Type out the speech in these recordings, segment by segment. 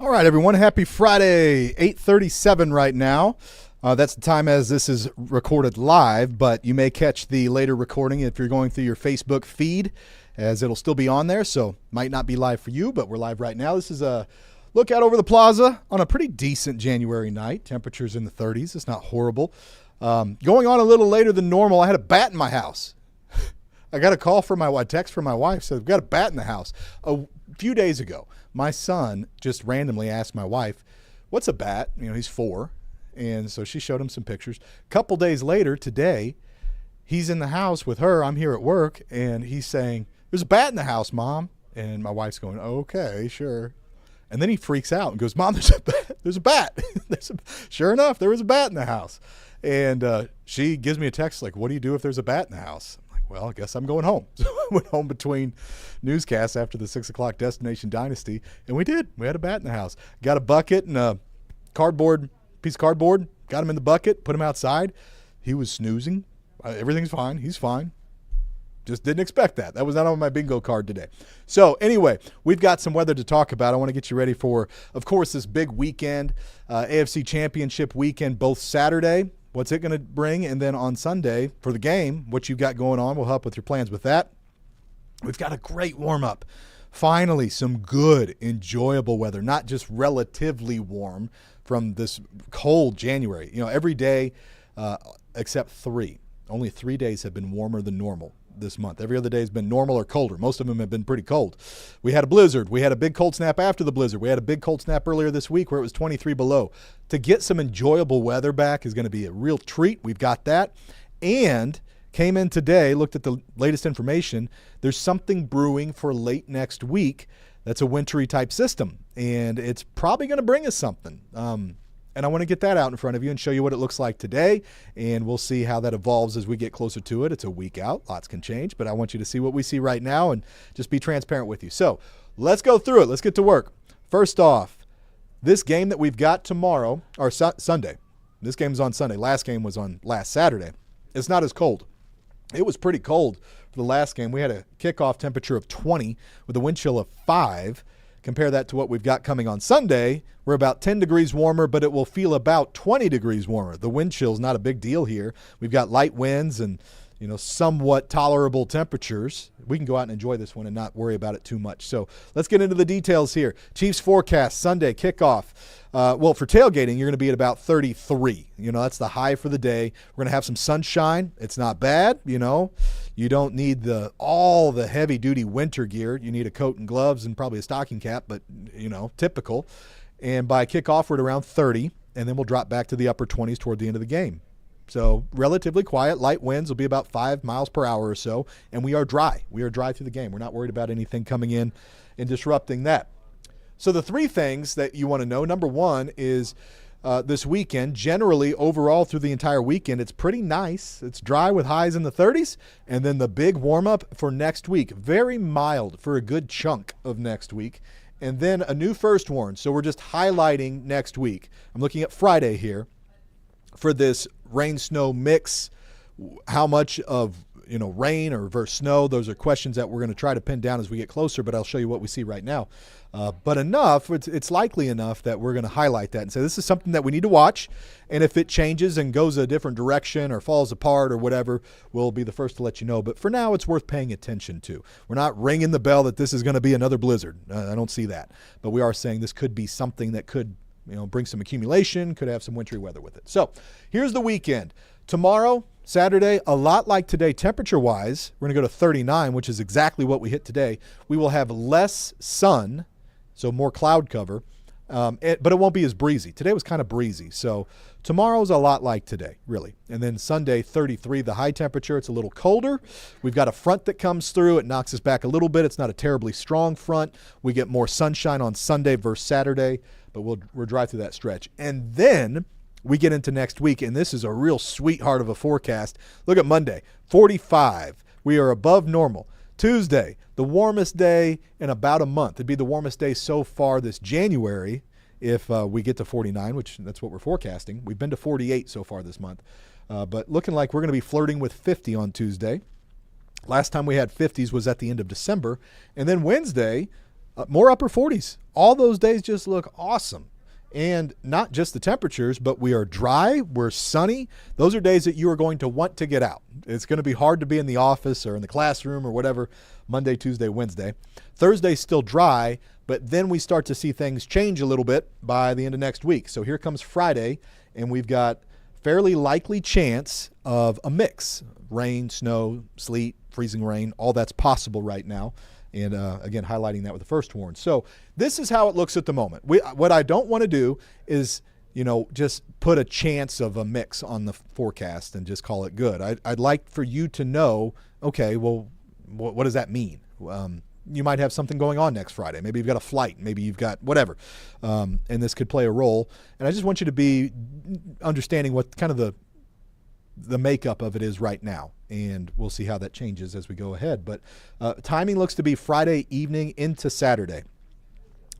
All right, everyone. Happy Friday, 8:37 right now. That's the time as this is recorded live, but you may catch the later recording if you're going through your Facebook feed, as it'll still be on there, so might not be live for you, but we're live right now. This is a look out over the plaza on a pretty decent January night. Temperatures in the 30s. It's not horrible. Going on a little later than normal, I had a bat in my house. I got a call from a text from my wife, said, "We've got a bat in the house." A few days ago, my son just randomly asked my wife, "What's a bat?" He's 4. And so she showed him some pictures. A couple days later, today, he's in the house with her. I'm here at work, and he's saying, "There's a bat in the house, Mom." And my wife's going, "Okay, sure." And then he freaks out and goes, "Mom, there's a bat. There's a bat." Sure enough, there was a bat in the house. And she gives me a text like, "What do you do if there's a bat in the house?" I'm like, "Well, I guess I'm going home." So I went home between newscasts after the 6 o'clock Destination Dynasty, and we did. We had a bat in the house. Got a bucket and a piece of cardboard, got him in the bucket, put him outside. He was snoozing. Everything's fine. He's fine. Just didn't expect that. That was not on my bingo card today. So anyway, we've got some weather to talk about. I want to get you ready for, of course, this big weekend, AFC Championship weekend, both Saturday. What's it going to bring? And then on Sunday for the game, what you've got going on will help with your plans with that. We've got a great warm-up. Finally, some good, enjoyable weather, not just relatively warm from this cold January. Every day except 3. Only 3 days have been warmer than normal this month. Every other day has been normal or colder. Most of them have been pretty cold. We had a blizzard. We had a big cold snap after the blizzard. We had a big cold snap earlier this week where it was 23 below. To get some enjoyable weather back is going to be a real treat. We've got that. And came in today, looked at the latest information. There's something brewing for late next week that's a wintry type system, and it's probably going to bring us something. And I want to get that out in front of you and show you what it looks like today, and we'll see how that evolves as we get closer to it. It's a week out. Lots can change, but I want you to see what we see right now and just be transparent with you. So let's go through it. Let's get to work. First off, this game that we've got tomorrow, or Sunday. This game is on Sunday. Last game was on last Saturday. It's not as cold. It was pretty cold for the last game. We had a kickoff temperature of 20 with a wind chill of 5. Compare that to what we've got coming on Sunday. We're about 10 degrees warmer, but it will feel about 20 degrees warmer. The wind chill is not a big deal here. We've got light winds and somewhat tolerable temperatures. We can go out and enjoy this one and not worry about it too much. So let's get into the details here. Chiefs forecast, Sunday kickoff. For tailgating, you're going to be at about 33. That's the high for the day. We're going to have some sunshine. It's not bad. You don't need all the heavy-duty winter gear. You need a coat and gloves and probably a stocking cap, but, typical. And by kickoff, we're at around 30, and then we'll drop back to the upper 20s toward the end of the game. So relatively quiet. Light winds will be about 5 miles per hour or so, and we are dry. We are dry through the game. We're not worried about anything coming in and disrupting that. So the 3 things that you want to know, number 1 is this weekend, generally overall through the entire weekend, it's pretty nice. It's dry with highs in the 30s, and then the big warm-up for next week. Very mild for a good chunk of next week. And then a new first warn. So we're just highlighting next week. I'm looking at Friday here for this rain-snow mix. How much of rain or versus snow, those are questions that we're going to try to pin down as we get closer, but I'll show you what we see right now. But it's likely enough that we're going to highlight that and say this is something that we need to watch, and if it changes and goes a different direction or falls apart or whatever, we'll be the first to let you know. But for now, it's worth paying attention to. We're not ringing the bell that this is going to be another blizzard. I don't see that. But we are saying this could be something that could bring some accumulation, could have some wintry weather with it. So here's the weekend. Tomorrow, Saturday, a lot like today temperature-wise. We're going to go to 39, which is exactly what we hit today. We will have less sun, so more cloud cover, but it won't be as breezy. Today was kind of breezy, so tomorrow's a lot like today, really. And then Sunday, 33, the high temperature. It's a little colder. We've got a front that comes through. It knocks us back a little bit. It's not a terribly strong front. We get more sunshine on Sunday versus Saturday, but we'll drive through that stretch. And then we get into next week, and this is a real sweetheart of a forecast. Look at Monday, 45. We are above normal. Tuesday, the warmest day in about a month. It'd be the warmest day so far this January if we get to 49, which that's what we're forecasting. We've been to 48 so far this month. But looking like we're going to be flirting with 50 on Tuesday. Last time we had 50s was at the end of December. And then Wednesday, more upper 40s. All those days just look awesome. And not just the temperatures, but we are dry, we're sunny. Those are days that you are going to want to get out. It's going to be hard to be in the office or in the classroom or whatever Monday, Tuesday, Wednesday. Thursday's still dry, but then we start to see things change a little bit by the end of next week. So here comes Friday, and we've got fairly likely chance of a mix. Rain, snow, sleet, freezing rain, all that's possible right now. And again, highlighting that with the first warn. So this is how it looks at the moment. What I don't want to do is, just put a chance of a mix on the forecast and just call it good. I'd like for you to know, okay, well, what does that mean? You might have something going on next Friday. Maybe you've got a flight. Maybe you've got whatever. And this could play a role. And I just want you to be understanding what kind of the makeup of it is right now, and we'll see how that changes as we go ahead. But timing looks to be Friday evening into Saturday.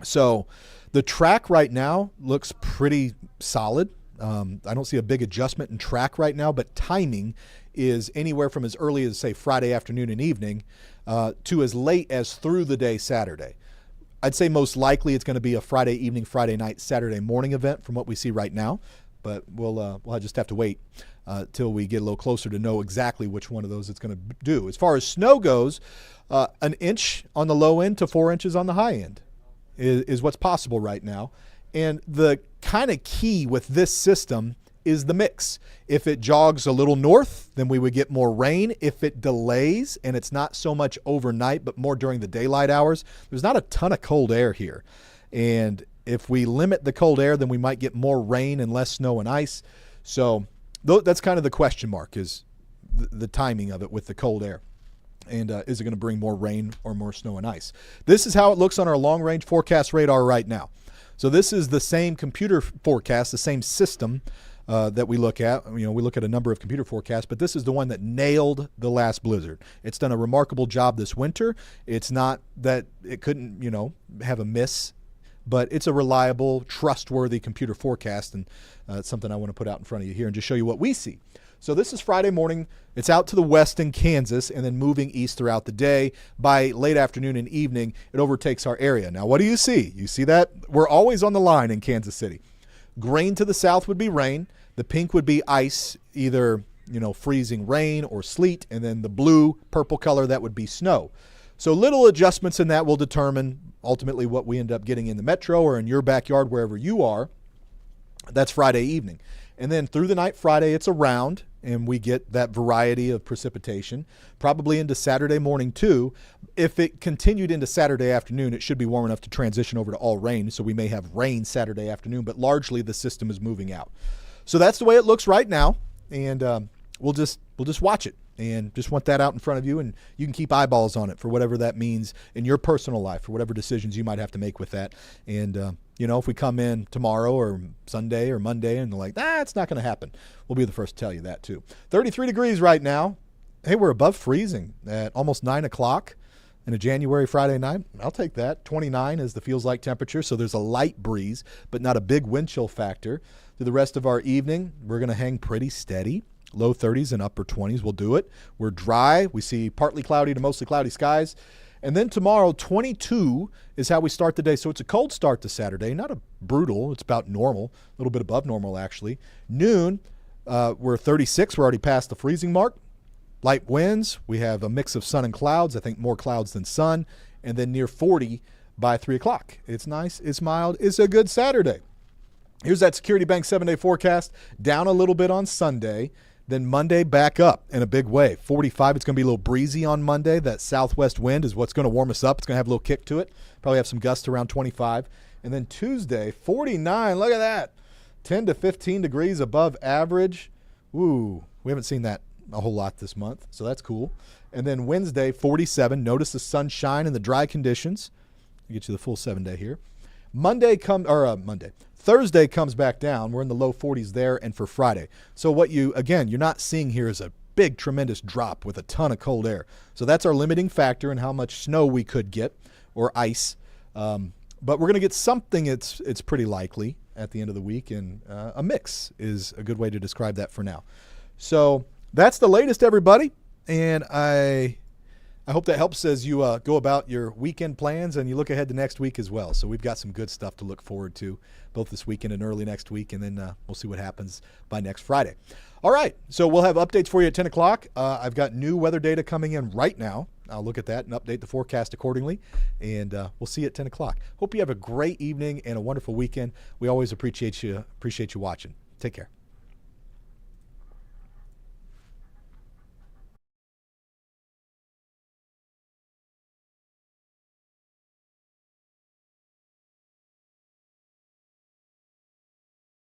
So the track right now looks pretty solid. I don't see a big adjustment in track right now, but timing is anywhere from as early as, say, Friday afternoon and evening to as late as through the day Saturday. I'd say most likely it's going to be a Friday evening, Friday night, Saturday morning event from what we see right now, but we'll just have to wait till we get a little closer to know exactly which one of those it's going to do. As far as snow goes, 1 inch on the low end to 4 inches on the high end is what's possible right now. And the kind of key with this system is the mix. If it jogs a little north, then we would get more rain. If it delays and it's not so much overnight, but more during the daylight hours, there's not a ton of cold air here. And if we limit the cold air, then we might get more rain and less snow and ice. So that's kind of the question mark, is the timing of it with the cold air. And is it going to bring more rain or more snow and ice? This is how it looks on our long-range forecast radar right now. So this is the same computer forecast, the same system that we look at. We look at a number of computer forecasts, but this is the one that nailed the last blizzard. It's done a remarkable job this winter. It's not that it couldn't, have a miss, but it's a reliable, trustworthy computer forecast, and it's something I want to put out in front of you here and just show you what we see. So this is Friday morning. It's out to the west in Kansas and then moving east throughout the day. By late afternoon and evening, it overtakes our area. Now, what do you see? You see that? We're always on the line in Kansas City. Green to the south would be rain. The pink would be ice, either, freezing rain or sleet. And then the blue, purple color, that would be snow. So little adjustments in that will determine ultimately what we end up getting in the metro or in your backyard, wherever you are. That's Friday evening. And then through the night Friday, it's around, and we get that variety of precipitation, probably into Saturday morning too. If it continued into Saturday afternoon, it should be warm enough to transition over to all rain, so we may have rain Saturday afternoon, but largely the system is moving out. So that's the way it looks right now, and we'll just watch it. And just want that out in front of you, and you can keep eyeballs on it for whatever that means in your personal life, for whatever decisions you might have to make with that. And, if we come in tomorrow or Sunday or Monday and they're like, it's not going to happen, we'll be the first to tell you that too. 33 degrees right now. Hey, we're above freezing at almost 9 o'clock in a January Friday night. I'll take that. 29 is the feels like temperature, so there's a light breeze, but not a big wind chill factor. Through the rest of our evening, we're going to hang pretty steady. Low 30s and upper 20s will do it. We're dry. We see partly cloudy to mostly cloudy skies. And then tomorrow, 22 is how we start the day. So it's a cold start to Saturday. Not a brutal. It's about normal. A little bit above normal, actually. Noon, we're 36. We're already past the freezing mark. Light winds. We have a mix of sun and clouds. I think more clouds than sun. And then near 40 by 3 o'clock. It's nice. It's mild. It's a good Saturday. Here's that Security Bank 7-day forecast. Down a little bit on Sunday. Then Monday back up in a big way. 45, it's going to be a little breezy on Monday. That southwest wind is what's going to warm us up. It's going to have a little kick to it. Probably have some gusts around 25. And then Tuesday, 49. Look at that. 10 to 15 degrees above average. Ooh, we haven't seen that a whole lot this month, so that's cool. And then Wednesday, 47. Notice the sunshine and the dry conditions. I'll get you the full 7-day here. Thursday comes back down. We're in the low 40s there, and for Friday. So what you're not seeing here is a big, tremendous drop with a ton of cold air. So that's our limiting factor in how much snow we could get or ice. But we're going to get something. It's pretty likely at the end of the week, and a mix is a good way to describe that for now. So that's the latest, everybody. And I I hope that helps as you go about your weekend plans and you look ahead to next week as well. So we've got some good stuff to look forward to both this weekend and early next week, and then we'll see what happens by next Friday. All right, so we'll have updates for you at 10 o'clock. I've got new weather data coming in right now. I'll look at that and update the forecast accordingly, and we'll see you at 10 o'clock. Hope you have a great evening and a wonderful weekend. We always appreciate you watching. Take care.